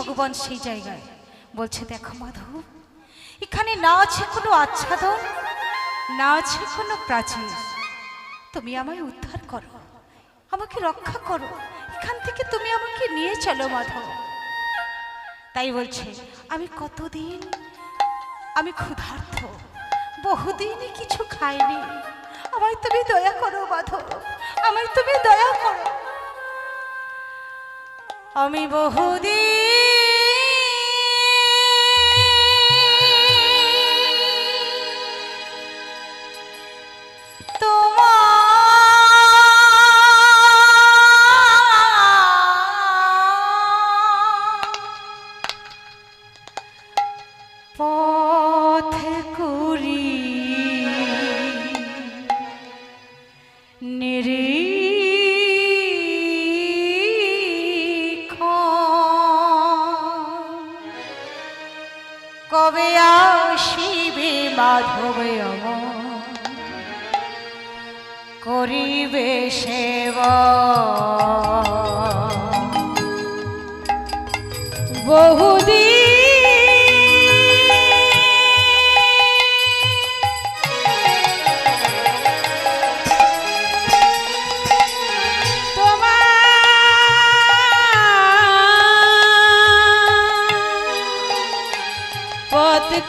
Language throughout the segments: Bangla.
ভগবান সেই জায়গায় বলছে, দেখো মাধব, এখানে না আছে কোনো আচ্ছাদন, না আছে কোনো প্রাচীর। তুমি আমায় উদ্ধার করো, আমাকে রক্ষা করো, এখান থেকে তুমি আমাকে নিয়ে চলো মাধব। তাই বলছে, আমি কতদিন, আমি ক্ষুধার্ত, বহুদিনই কিছু খাইনি, আমায় তুমি দয়া করো মাধব, আমায় তুমি দয়া করো। আমি বহুদিন কবে আসিবে মাধব করিবে সেবা, বহুদিন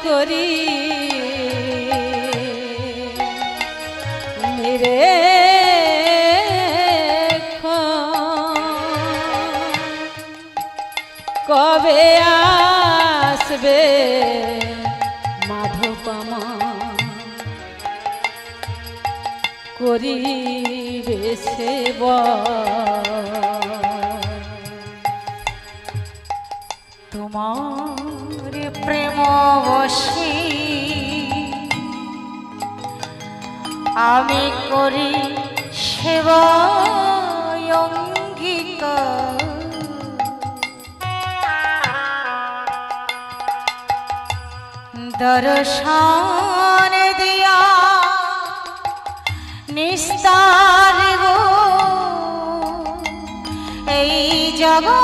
করি মেরে কবে আসবে মাধব করিবে সেবা, তোমার প্রেম বশে আমি করি সেবা অঙ্গীকার, দর্শন দিয়া নিস্তার গো এই জগৎ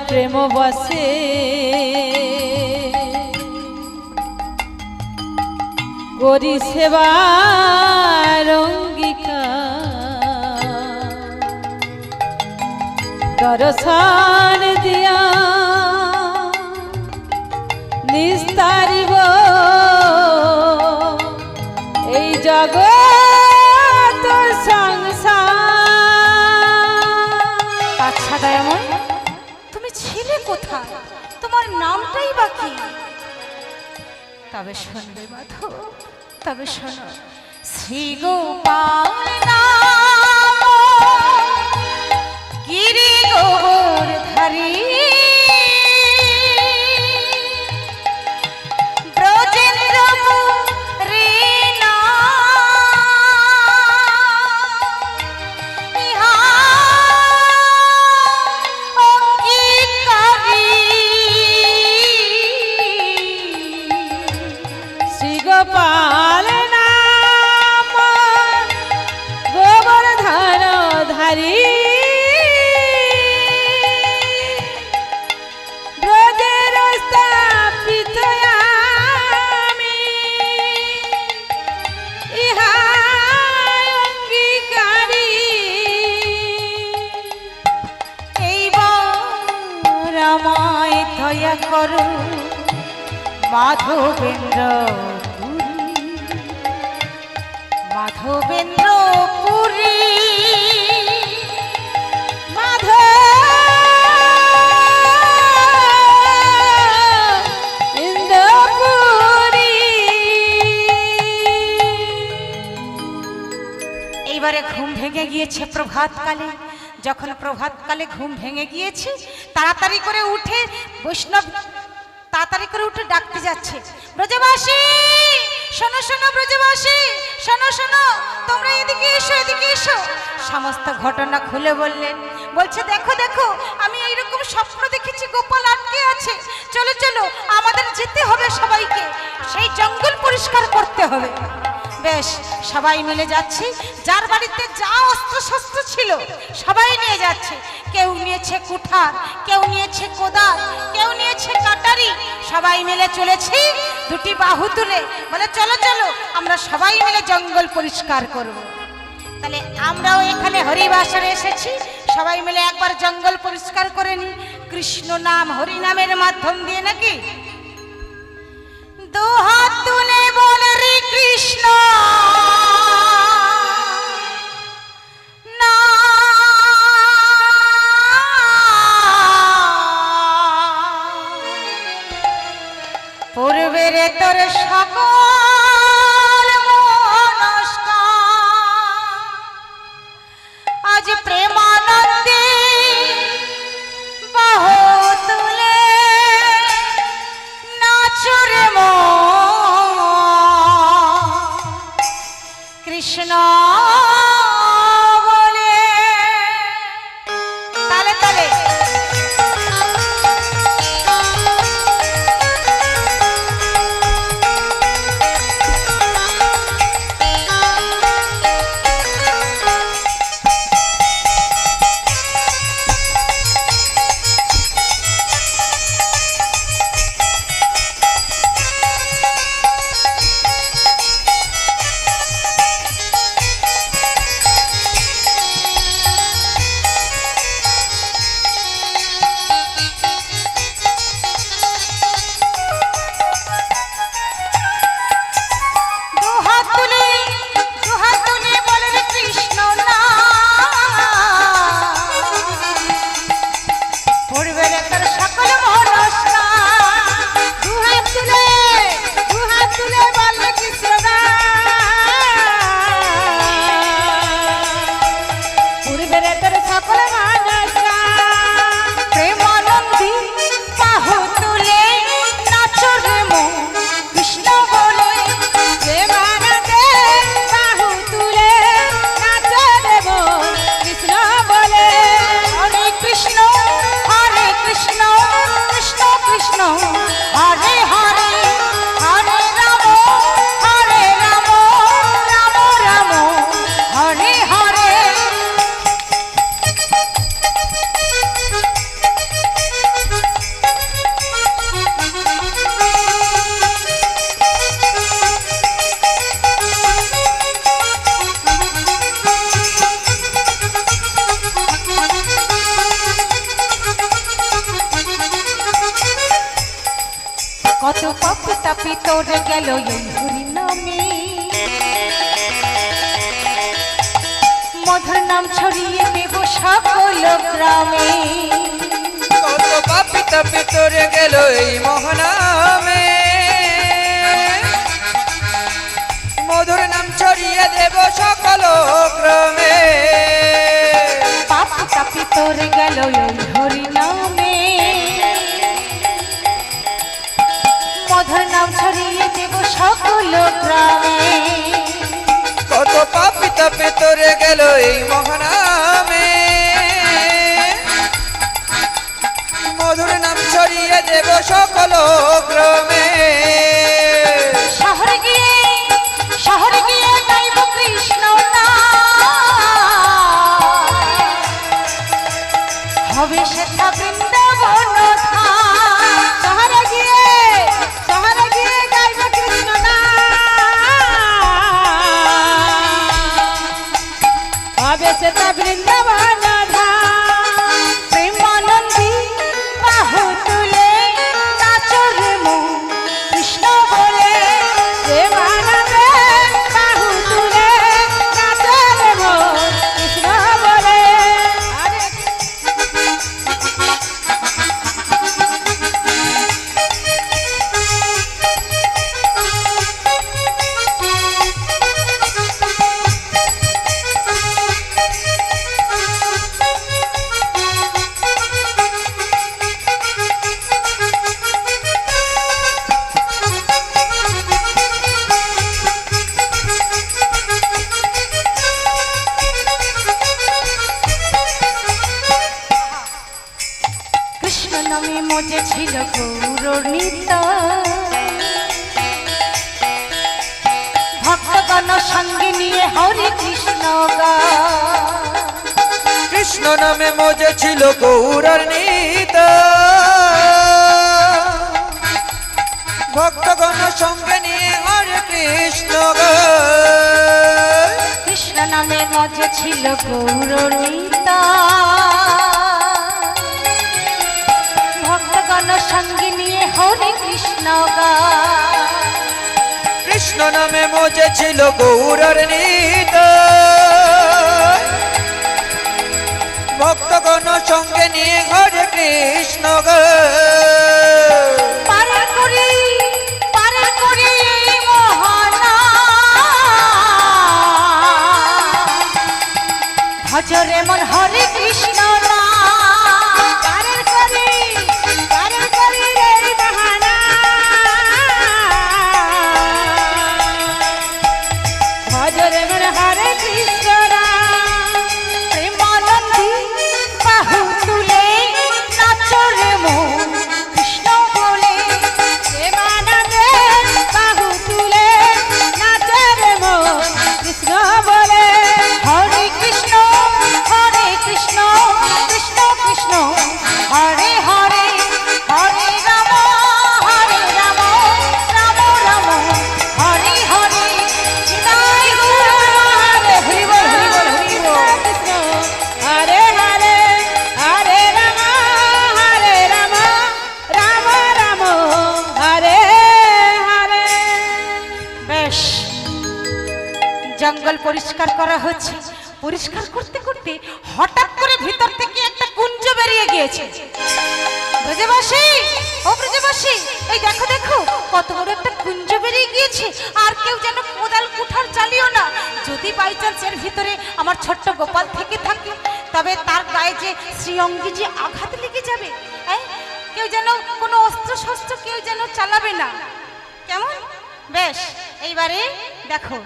প্রেম বসে করি সেবার অঙ্গীকার, দর্শন দিয়া নিস্তারিব এই জগৎ সংসার। আচ্ছা দয়াময়, ছিলে কোথায়? তোমার নামটাই বাকি। তবে শুনবে মাধব, তবে শোনো, শ্রী গোপাল নাম গিরি গোবর্ধারী, গোপাল নাম গোবর্ধন ধারী, ব্রজের স্থাপিত আমি ইহা অঙ্গীকারী, এইবার আমায় দয়া করো মাধবেন্দ্র, মাধবেন্দ্র পুরী, মাধবেন্দ্র পুরী। এইবারে ঘুম ভেঙে গিয়েছে প্রভাতকালে। যখন প্রভাতকালে ঘুম ভেঙে গিয়েছে, তাড়াতাড়ি করে উঠে বৈষ্ণব তাড়াতাড়ি করে উঠে ডাকতে যাচ্ছে, ব্রজবাসী শোনো শোনো, ব্রজবাসী শোনো শোনো, তোমরা এদিকে এসো, এদিকে এসো। সমস্ত ঘটনা খুলে বললেন। বলছে, দেখো দেখো, আমি এইরকম স্বপ্ন দেখেছি, গোপাল আটকে আছে, চলো চলো আমাদের যেতে হবে সবাইকে, সেই জঙ্গল পরিষ্কার করতে হবে। বেশ, সবাই মিলে যাচ্ছি, যার বাড়িতে যা অস্ত্র শস্ত্র ছিল সবাই নিয়ে যাচ্ছে। কেউ নিয়েছে কুঠার, কেউ নিয়েছে কোদাল, কেউ নিয়েছে কাটারি। সবাই মিলে চলেছি দুটি বাহু তুলে, বলে চলো চলো আমরা সবাই মিলে জঙ্গল পরিষ্কার করব। তাহলে আমরাও এখানে হরিবাসরে এসেছি, সবাই মিলে একবার জঙ্গল পরিষ্কার করে নি কৃষ্ণ নাম হরি নামের মাধ্যম দিয়ে, নাকি? দু হাত তুলে বল রে কৃষ্ণ পূর্বের তোর সকল মনস্কার আজ প্রেমানন্দে বাহু তুলে নাচরে কৃষ্ণ বলে। তালে তালে কত পাপি তাপি তোর গেল এই হরি নামে, মধুর নাম ছড়িয়ে দেব সকল গ্রামে। কত পাপি তাপি তোর গেল এই মহানামে, মধুর নাম ছড়িয়ে দেব সকল গ্রামে। পাপি তাপি তোর গেল এই হরি নামে, মধুর নাম ছড়িয়ে দেব সকল গ্রামে। কত পাপি তাপি তোর গেল এই মহানামে, মধুর নাম ছড়িয়ে দেব সকল গ্রামে। শহরে গিয়ে গাইব কৃষ্ণ হবে সেটা বৃন্দাবন ধাম। শহরে গিয়ে গাইব কৃষ্ণ হবে সেটা বৃন্দাবন ধাম। প্রেমানন্দী বাহু তুলে নাচর মন কৃষ্ণ বলে, প্রেমানন্দে বাহু তুলে নাচর মন কৃষ্ণ বলে। কৃষ্ণ নামে মজে ছিল গৌর নিতাই, ভক্তগণ সঙ্গে নিয়ে হরে কৃষ্ণ গায়। কৃষ্ণ নামে মজে ছিল গৌরার নিত, ভক্তগণ সঙ্গে নিয়ে হরে কৃষ্ণ গায়। কৃষ্ণ নামে মজে ছিল গৌরনীতা, ভক্তগণ সঙ্গে নিয়ে হরে কৃষ্ণ গায়। কৃষ্ণ নামে মজে ছিল গৌরার নিত, ভক্তগণ সঙ্গে নিয়ে হরে কৃষ্ণ গায়। পারে করি এই মোহনা, ভজরে মন হরে কৃষ্ণ নাম। পারে করি এই বাহানা, ভজরে মন হরে কৃষ্ণ নাম। প্রেমানন্দী বাহু তুলে নাচরে মন কৃষ্ণ বলে, প্রেমানন্দে বাহু তুলে নাচরে মন কৃষ্ণ বলে। হরে কৃষ্ণ কৃষ্ণ কৃষ্ণ হরে হরে, হরে রাম রাম রাম হরে হরে। নিতাই গৌর হরে হরি বল হরি বল হরি বল। কৃষ্ণ হরে হরে, হরে রাম রাম রাম হরে হরে। বেশ, জঙ্গল পরিষ্কার করা হচ্ছে। পরিষ্কার করতে করতে হঠাৎ করে ভিতর থেকে একটা কুঞ্জ বেরিয়ে গিয়েছে। ব্রজবাসী, ও ব্রজবাসী, এই দেখো দেখো কত বড় একটা কুঞ্জ বেরিয়ে গিয়েছে। আর কেউ যেন কোদাল কুঠার চালিও না। যদি বাই চান্স এর ভিতরে আমার ছোট্ট গোপাল থেকে থাকে, তবে তার গায়ে যে শ্রীঅঙ্গে যে আঘাত লেগে যাবে। কেউ যেন কোনো অস্ত্র শস্ত্র কেউ যেন চালাবে না, কেমন? বেশ, এইবারে দেখো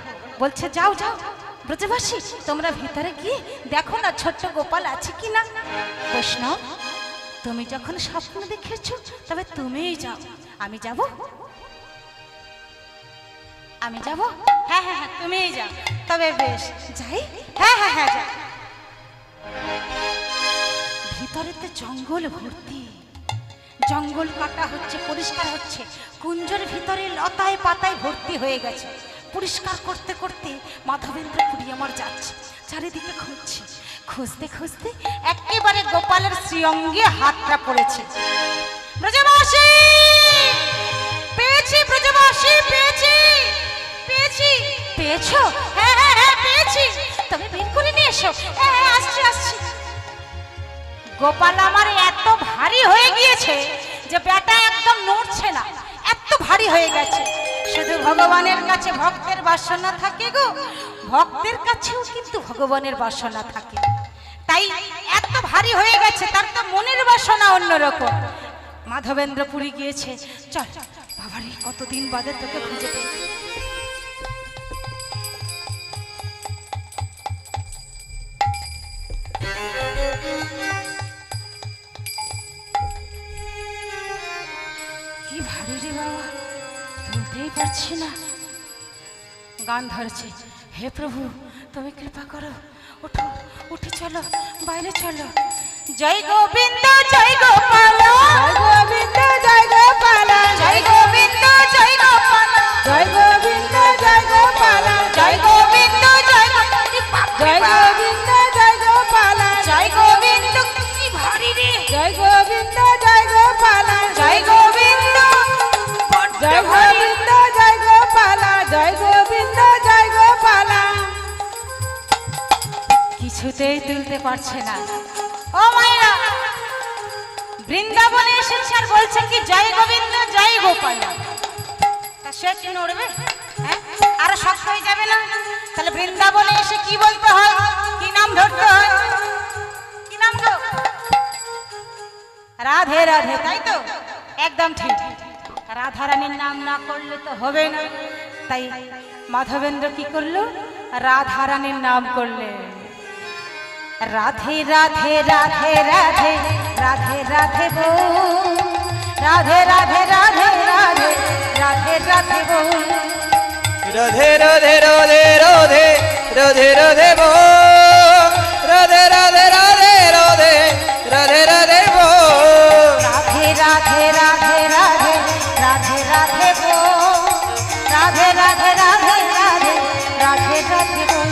বলছে যাও যাও ব্রজবাসী, তোমরা ভিতরে গিয়ে দেখো না ছোট্ট গোপাল আছে কিনা। বৈষ্ণব, তুমি যখন স্বপ্ন দেখেছো তবে তুমিই যাও। আমি যাব? আমি যাব? হ্যাঁ হ্যাঁ হ্যাঁ, তুমিই যাও। তবে বেশ, যাই? হ্যাঁ হ্যাঁ হ্যাঁ যাও। ভিতরে তো জঙ্গল ভর্তি, জঙ্গল কাটা হচ্ছে, পরিষ্কার হচ্ছে। কুঞ্জের ভিতরে লতায় পাতায় ভর্তি হয়ে গেছে। পরিষ্কার করতে করতে মাধবেন্দ্রপুরী আমার যাচ্ছে, চারিদিকে খুঁজছে। খুঁজতে খুঁজতে একেবারে গোপালের শ্রীঅঙ্গে হাতটা পড়েছে। ব্রজবাসী পেয়েছি, ব্রজবাসী পেয়েছি পেয়েছি। পেয়েছো? হ্যাঁ হ্যাঁ হ্যাঁ পেয়েছি। তবে বের করে নিয়ে এসো। হ্যাঁ হ্যাঁ আসছি আসছি। গোপাল আমার এত ভারী হয়ে গিয়েছে যে বেটা একদম নড়ছে না, এত ভারী হয়ে গেছে। শুধু ভগবানের কাছে ভক্তের বাসনা থাকে গো, ভক্তের কাছেও কিন্তু ভগবানের বাসনা থাকে। তাই এত ভারী হয়ে গেছে, তার তো মনের বাসনা অন্যরকম। মাধবেন্দ্রপুরী গিয়েছে। চল বাবারে, কতদিন বাদে তোকে খুঁজে পেয়ে। কি ভারী রে বাবা, তুলতেই পারছি না। গান ধরছে, হে প্রভু তুমি কৃপা করো, উঠো উঠে চলো, বাইরে চলো। জয় গোবিন্দ জয় গোপাল, জয় গোবিন্দ জয় গোপাল, জয় গোবিন্দ জয় গোপাল, জয় গোবিন্দ জয় গোপাল, জয় গোবিন্দ জয় গোপাল, জয় গোবিন্দ জয় গোপাল, জয় গোবিন্দ। কি ভারী রে, জয় গোবিন্দ জয় গোপাল, জয় গোবিন্দ, জয় গোবিন্দ জয় গোপাল, জয় গোবিন্দ জয় গোপাল। কিছুতেই তুলতে পারছে না। ও মায়েরা, বৃন্দাবনে এসেছে আর বলছে কি জয় গোবিন্দ জয় গোপাল। তা সে কি নড়বে? হ্যাঁ, আরো শক্ত হয়ে যাবে না? তাহলে বৃন্দাবনে এসে কি বলতে হয়, কি নাম ধরতে হয়? কি নাম গো? রাধে রাধে, তাই তো? একদম ঠিক। রাধারানীর নাম না করলে তো হবে না। তাই মাধবেন্দ্র কি করলো? রাধারানীর নাম করলে। রাধে রাধে রাধে রাধে রাধে রাধে বল, রাধে রাধে রাধে রাধে রাধে রাধে বল। রাধে রাধে রাধে রাধে রাধে রাধে বো রাধে রাধে রাধে রাধে রাধে রাধে বো রাধে রাধে রাধে রাধে রাধে রাধে বো রাধে রাধে রাধে রাধে রাধে রাধে বো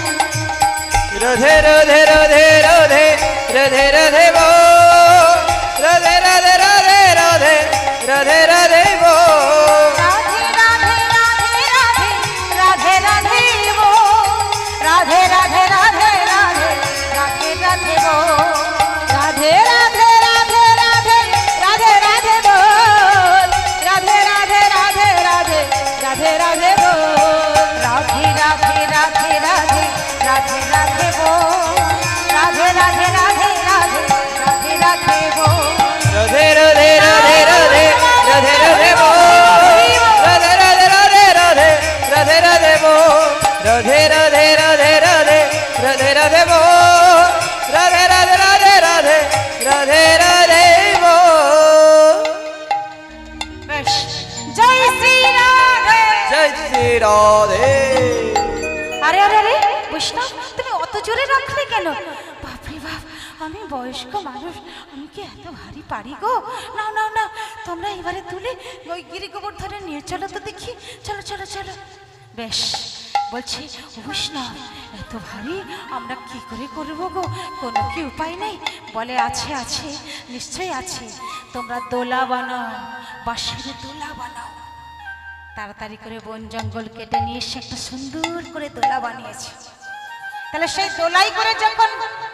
রাধে রাধে রাধে রাধে রাধে রাধে বো রাধে রাধে রাধে রাধে রাধে রাধে বো রাধে রাধে রাধে রাধে রাধে রাধে বো রাধে রাধে রাধে রাধে রাধে রাধে বো রাধে রাধে রাধে রাধে রাধে রাধে বো রাধে রাধে রাধে রাধে রাধে রাধে বো রাধে রাধে রাধে রাধে রাধে রাধে বো রাধে রাধে রাধে রাধে রাধে রাধে বো রাধে রাধে রাধে রাধে রাধে রাধে বো রাধে রাধে রাধে রাধে রাধে রাধে বো রাধে রাধে রাধে রাধে রাধে রাধে বো রাধে রাধে রাধে রাধে রাধে রাধে বো বেশ জয় শ্রী রাধে জয় শ্রী রাধে আরে আরে আরে বৈষ্ণব তুমি অত জোরে রাখলে কেন বাপরে বাপ আমি বয়স্ক মানুষ আমি কি এত ভারী পারি গো না না না তোমরা এবারে তুলে ওই গিরি গোবর্ধনে নিয়ে চলো তো দেখি চলো চলো চলো বেশ বলছি বৈষ্ণব এত ভারী আমরা কি করে করবো গো কোনো কি উপায় নেই বলে আছে আছে নিশ্চয়ই আছে তোমরা দোলা বানাও বাঁশের দোলা বানাও তাড়াতাড়ি করে বন জঙ্গল কেটে নিয়ে এসে একটা সুন্দর করে দোলা বানিয়েছে তাহলে সেই দোলাই করে যখন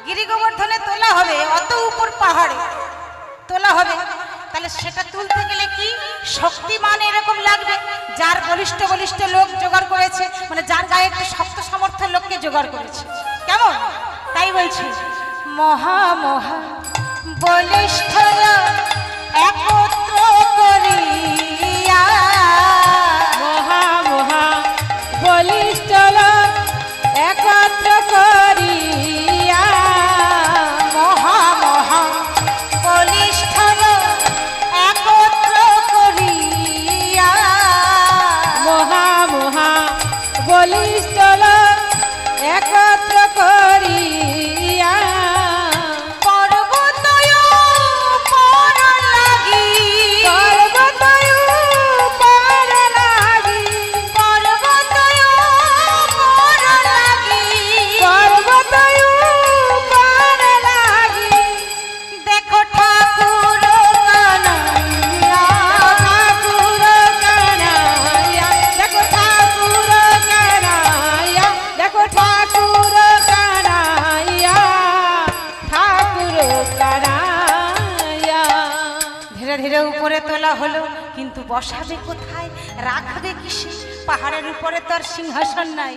গিরি গোবর্ধনে তোলা হবে অত উপর পাহাড়ে তোলা হবে তাহলে সেটা তুলতে গেলে কি শক্তিমান এরকম লাগবে যার বলিষ্ঠ বলিষ্ঠ লোক জোগাড় করেছে মানে যার গায়ে একটু শক্ত সামর্থ্যের লোককে জোগাড় করেছে কেমন তাই বলছি মহা মহা বলিষ্ঠ একত্র করিয়া মহা মহা বলিষ্ঠ লোক একত্র করিয়া মহা মহা বলিষ্ঠ একত্র করিয়া মহা মহা বলিষ্ঠ লোক একত্র করিয়া পর্বতয় পর লাগি পর্বতয় পার লাগি পর্বতয় পর লাগি পর্বতয় পার লাগি দেখো ঠাকুর কানাইয়া ঠাকুর কানাইয়া দেখো ঠাকুর কানাইয়া দেখো ঠাকুর কানাইয়া ঠাকুর কানাইয়া ধীরে ধীরে উপরে তোলা হলো কিন্তু বসাবে কোথায় রাখবে কিসে পাহাড়ের উপরে তো আর সিংহাসন নাই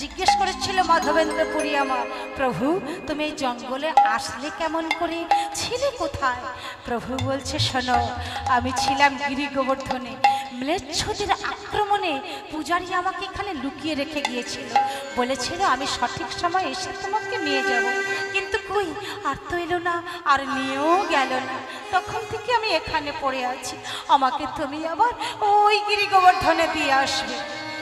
জিজ্ঞেস করেছিল মাধবেন্দ্রপুরী আমার প্রভু তুমি এই জঙ্গলে আসলে কেমন করে ছিলে কোথায় প্রভু বলছে শোনো আমি ছিলাম গিরি গোবর্ধনে ম্লেচ্ছদের আক্রমণে পূজারী আমাকে এখানে লুকিয়ে রেখে গিয়েছিল বলেছিল আমি সঠিক সময় এসে তোমাকে নিয়ে যাব কিন্তু কই আর তো এলো না আর নিয়েও গেল না তখন থেকে আমি এখানে পড়ে আছি আমাকে তুমি আবার ওই গিরি গোবর্ধনে দিয়ে আসবে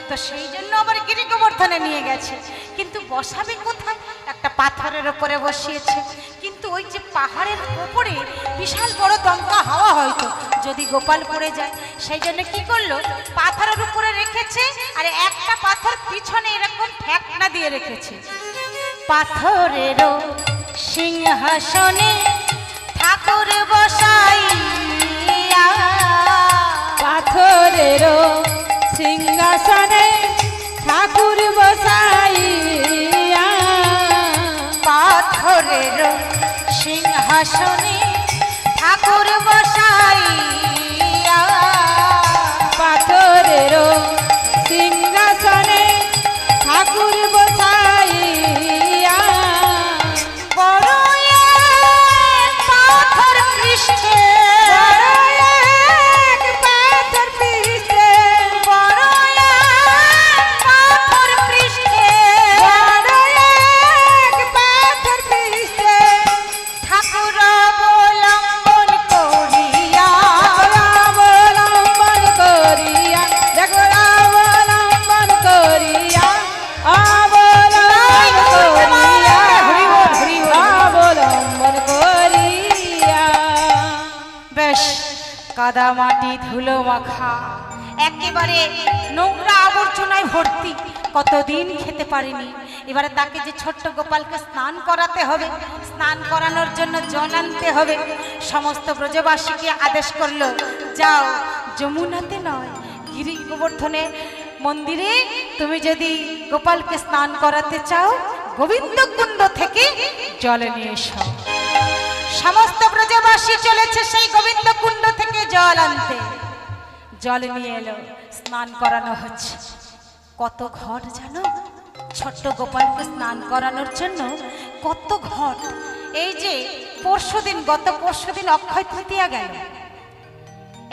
তো সেই জন্য আবার গিরি গোবর্ধনে নিয়ে গেছে কিন্তু বসাবে কোথায় একটা পাথরের ওপরে বসিয়েছে কিন্তু ওই যে পাহাড়ের উপরে বিশাল বড় দমকা হাওয়া হয়তো যদি গোপাল পড়ে যায় সেই জন্য কি করলো পাথরের উপরে রেখেছে আর একটা পাথর পিছনে এরকম ঠেকনা দিয়ে রেখেছে পাথরেরও সিংহাসনে ঠাকুর বসাইয়া পাথরেরও সিংহাসনে ঠাকুর বসাইয়া পাথরের সিংহাসনে ঠাকুর বসাইয়া পাথরেরও সিংহাসনে ঠাকুর বসাইয়া বড় এক পাথর পৃষ্ঠে এক পাথর পৃষ্ঠে বড় এক পাথর পৃষ্ঠে এক পাথর পৃষ্ঠে ঠাকুর কাদা মাটি ধুলো মাখা, একেবারে নোংরা আবর্জনায় ভর্তি, কতদিন খেতে পারিনি। এবারে তাকে যে ছোট্ট গোপালকে স্নান করাতে হবে, স্নান করানোর জন্য জল আনতে হবে। সমস্ত ব্রজবাসীকে আদেশ করলো, যাও যমুনাতে নয় গিরি গোবর্ধনে মন্দিরে তুমি যদি গোপালকে স্নান করাতে চাও, গোবিন্দ কুণ্ড থেকে জল নিয়ে এসো। সমস্ত ব্রজবাসী চলেছে সেই গোবিন্দ কুণ্ড থেকে জল আনতে। জল নিয়ে এলো, স্নান করানো হচ্ছে। কত ঘট জানো, ছোট্ট গোপালকে স্নান করানোর জন্য কত ঘট। এই যে গত পরশুদিন অক্ষয় তৃতীয়া গেল,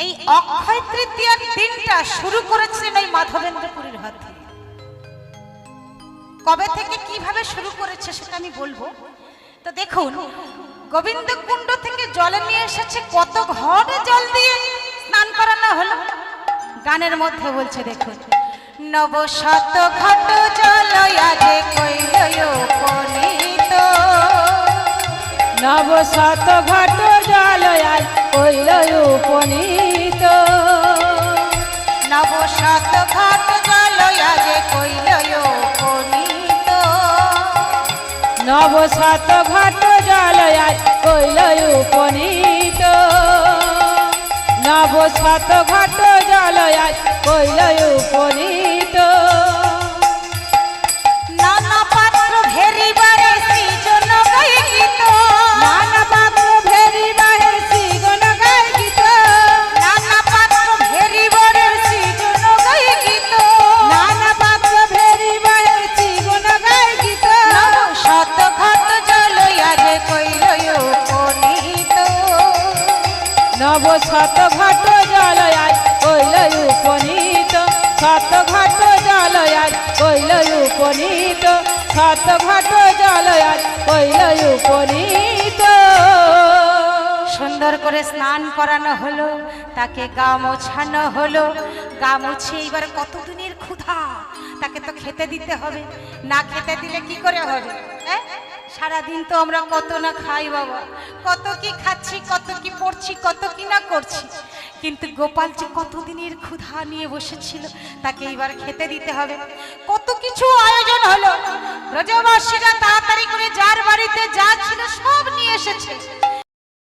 এই অক্ষয় তৃতীয়ার দিনটা শুরু করেছিলেন ওই মাধবেন্দ্রপুরীর হাত থেকে। কবে থেকে কিভাবে শুরু করেছে সেটা আমি বলবো। তো দেখুন, গোবিন্দ কুণ্ড থেকে জল নিয়ে এসেছে, কত ঘট জল দিয়ে স্নান করানো হলো। গানের মধ্যে বলছে, দেখুন, নব শত ঘট জল আজে কইল উপনীত, নব শত ঘট জল আজ কইল উপনীত, নব শত ঘট জল আজে কইল উপনীত, নব শত ঘট জল আজ কইল উপনীত, নব শত ঘট জল আজ কইল উপনীত, নানা পাত্র ভেরিবারে সৃজন গাই গীত, নানা পাত্র ভেরিবারে সৃজন গাই গীত, নানা পাত্র ভেরিবারে সৃজন গাই গীত, নানা পাত্র ভেরিবারে সৃজন গাই গীত, নব শত ঘট জল আজে কইল উপনীত, নব শত ঘট জল আজ কইল উপনীত, শত ঘট জল আজ কইল উপনীত, শত ঘট জল আজ কইল উপনীত। সুন্দর করে স্নান করানো হলো, তাকে গা মোছানো হলো। গা মুছে এবার কতদিনের ক্ষুধা, তাকে তো খেতে দিতে হবে, না খেতে দিলে কি করে হবে? সারাদিন তো আমরা কত না খাই বাবা, কত কি খাচ্ছি, কত কি পড়ছি, কত কি না করছি, কিন্তু গোপাল যে কতদিনের ক্ষুধা নিয়ে বসেছিল, তাকে এবার খেতে দিতে হবে। কত কিছু আয়োজন হলো, ব্রজবাসীরা তাড়াতাড়ি করে যার বাড়িতে যা ছিল সব নিয়ে এসেছে।